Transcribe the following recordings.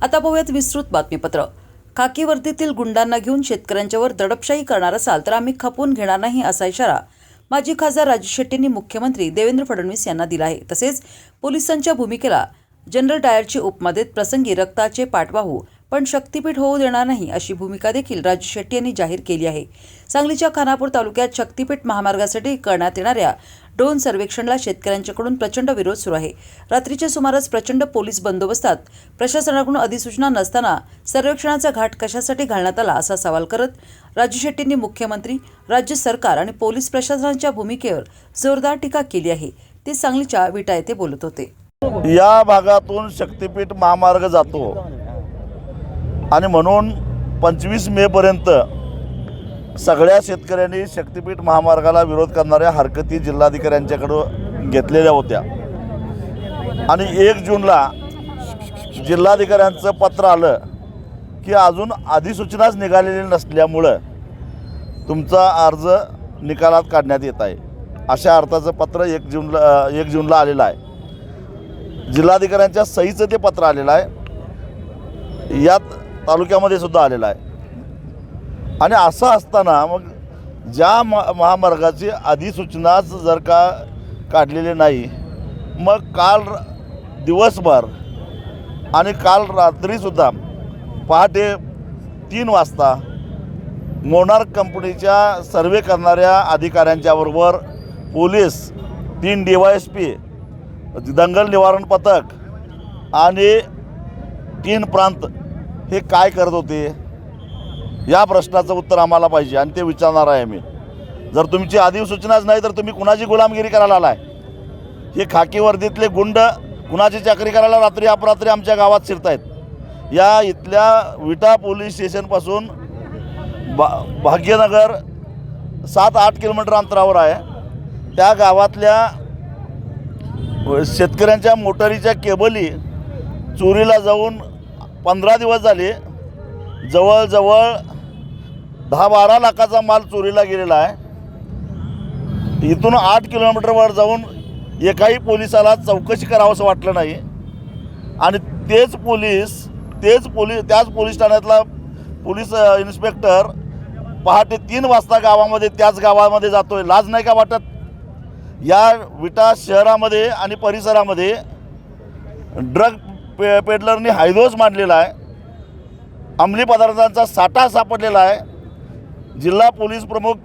आता पाहूयात विस्तृत बातमीपत्र। खाकी वर्दीतील गुंडांना घेऊन शेतकऱ्यांच्यावर दडपशाही करणार असाल तर आम्ही खपवून घेणार नाही असा इशारा माजी खासदार राजू शेट्टींनी मुख्यमंत्री देवेंद्र फडणवीस यांना दिला आहे। तसेच पोलिसांच्या भूमिकेला जनरल डायरची उपमा देत प्रसंगी रक्ताचे पाठ वाहू पण शक्तीपीठ होऊ देणार नाही अशी भूमिका देखील राजू शेट्टी यांनी जाहीर केली आहे। सांगलीच्या खानापूर तालुक्यात शक्तीपीठ महामार्गासाठी करण्यात येणाऱ्या ड्रोन सर्वेक्षणाला शेतकऱ्यांच्याकडून प्रचंड विरोध सुरू आहे। रात्रीच्या सुमारास प्रचंड पोलीस बंदोबस्तात प्रशासनाकडून अधिसूचना नसताना सर्वेक्षणाचा घाट कशासाठी घालण्यात आला असा सवाल करत राजू शेट्टींनी मुख्यमंत्री, राज्य सरकार आणि पोलीस प्रशासनाच्या भूमिकेवर जोरदार टीका केली आहे। ते सांगलीच्या विटा येथे बोलत होते। या भागातून शक्तीपीठ महामार्ग जातो आणि म्हणून 25 मे पर्यंत सगळ्या शेतकऱ्यांनी शक्तीपीठ महामार्गाला विरोध करणाऱ्या हरकती जिल्हाधिकाऱ्यांच्याकडे घेतलेल्या होत्या आणि 1 जूनला जिल्हाधिकाऱ्यांचं पत्र आलं की अजून अधिसूचनाच निघालेली नसल्यामुळं तुमचा अर्ज निकालात काढण्यात येत आहे अशा अर्थाचं पत्र 1 जूनला आलेलं आहे। जिल्हाधिकाऱ्यांच्या सहीचं ते पत्र आलेलं आहे, यात तालुक्यामध्ये सुद्धा आलेलं आहे। आणि असं असताना मग ज्या महामार्गाची अधिसूचनाच जर का काढलेली नाही, मग काल दिवसभर आणि काल रात्रीसुद्धा पहाटे 3 वाजता मोनार्क कंपनीच्या सर्वे करणाऱ्या अधिकाऱ्यांच्याबरोबर पोलीस, 3 DYSP, दंगल निवारण पथक आणि 3 प्रांत हे काय करत होते या प्रश्नाचं उत्तर आम्हाला पाहिजे आणि ते विचारणार आहे मी। जर तुमची अधिसूचनाच नाही तर तुम्ही कुणाची गुलामगिरी करायला आलाय? हे खाकी वर्दीतले गुंड कुणाची चाकरी करायला रात्री अपरात्री आमच्या गावात शिरतायत। या इथल्या विटा पोलीस स्टेशनपासून भाग्यनगर 7-8 किलोमीटर अंतरावर आहे। त्या गावातल्या शेतकऱ्यांच्या मोटारीच्या केबली चोरीला जाऊन 15 दिवस झाले। जवळजवळ 10-12 लाखाचा माल चोरीला गेलेला आहे। इथून 8 किलोमीटरवर जाऊन एकाही पोलिसाला चौकशी करावंसं वाटलं नाही आणि त्याच पोलीस ठाण्यातला पोलीस इन्स्पेक्टर पहाटे 3 वाजता त्याच गावामध्ये जातोय। लाज नाही का वाटत? या विटा शहरामध्ये आणि परिसरामध्ये ड्रग पेडलरनी हायदोस मांडलेला आहे, अंमली पदार्थांचा साठा सापडलेला आहे। जिल्हा पोलीस प्रमुख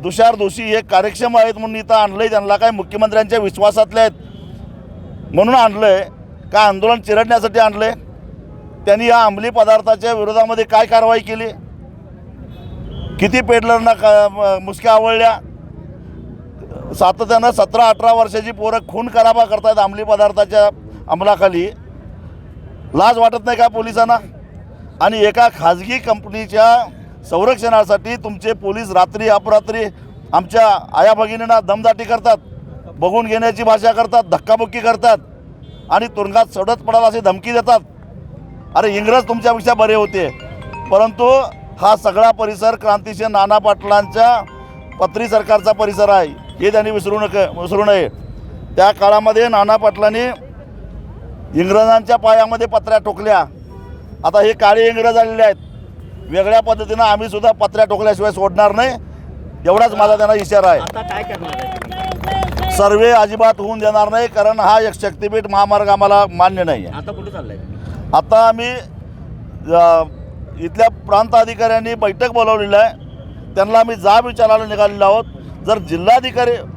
तुषार दोशी हे कार्यक्षम आहेत म्हणून इथं आणलं आहे, त्यांना काय मुख्यमंत्र्यांच्या विश्वासातले आहेत म्हणून आणलं आहे का आंदोलन चिरडण्यासाठी आणलं आहे? त्यांनी या अंमली पदार्थाच्या विरोधामध्ये काय कारवाई केली? किती पेडलरना मुसक्या आवळल्या? सातत्यानं 17-18 वर्षाची पोरं खून खराबा करतात अंमली पदार्थाच्या अंमलाखाली। लाज वाटत नाही का पोलिसांना? आणि एका खाजगी कंपनीच्या संरक्षणासाठी तुमचे पोलीस रात्री अपरात्री आमच्या आया भगिनींना दमदाटी करतात, बघून घेण्याची भाषा करतात, धक्काबुक्की करतात आणि तुरुंगात सोडत पडाल अशी धमकी देतात। अरे इंग्रज तुमच्यापेक्षा बरे होते, परंतु हा सगळा परिसर क्रांतिशील नाना पाटलांच्या पत्री सरकारचा परिसर आहे हे त्यांनी विसरू नये। त्या काळामध्ये नाना पाटलांनी इंग्रजांच्या पायामध्ये पत्र्या ठोकल्या। आता हे काळे इंग्रज आलेले आहेत, वेगळ्या पद्धतीनं आम्ही सुद्धा पत्र्या ठोकल्याशिवाय सोडणार नाही, एवढाच माझा त्यांना इशारा आहे। आता काय करणार? सर्वे अजिबात होऊन देणार नाही, कारण हा एक शक्तीपीठ महामार्ग आम्हाला मान्य नाही आहे। आता कुठे चाललंय? आता आम्ही इथल्या प्रांत अधिकाऱ्यांनी बैठक बोलावलेली आहे, त्यांना आम्ही जाब विचारायला निघालेलो आहोत। जर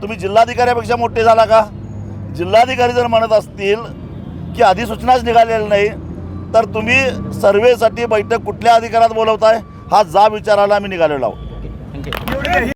तुम्ही जिल्हाधिकाऱ्यापेक्षा मोठे झाला का? जिल्हाधिकारी जर म्हणत असतील की अधिसूचनाच निघालेली नाही तर तुम्ही सर्वेसाठी बैठक कुठल्या अधिकारात बोलवताय? हा जाब विचारायला आम्ही निघालेलो आहोत।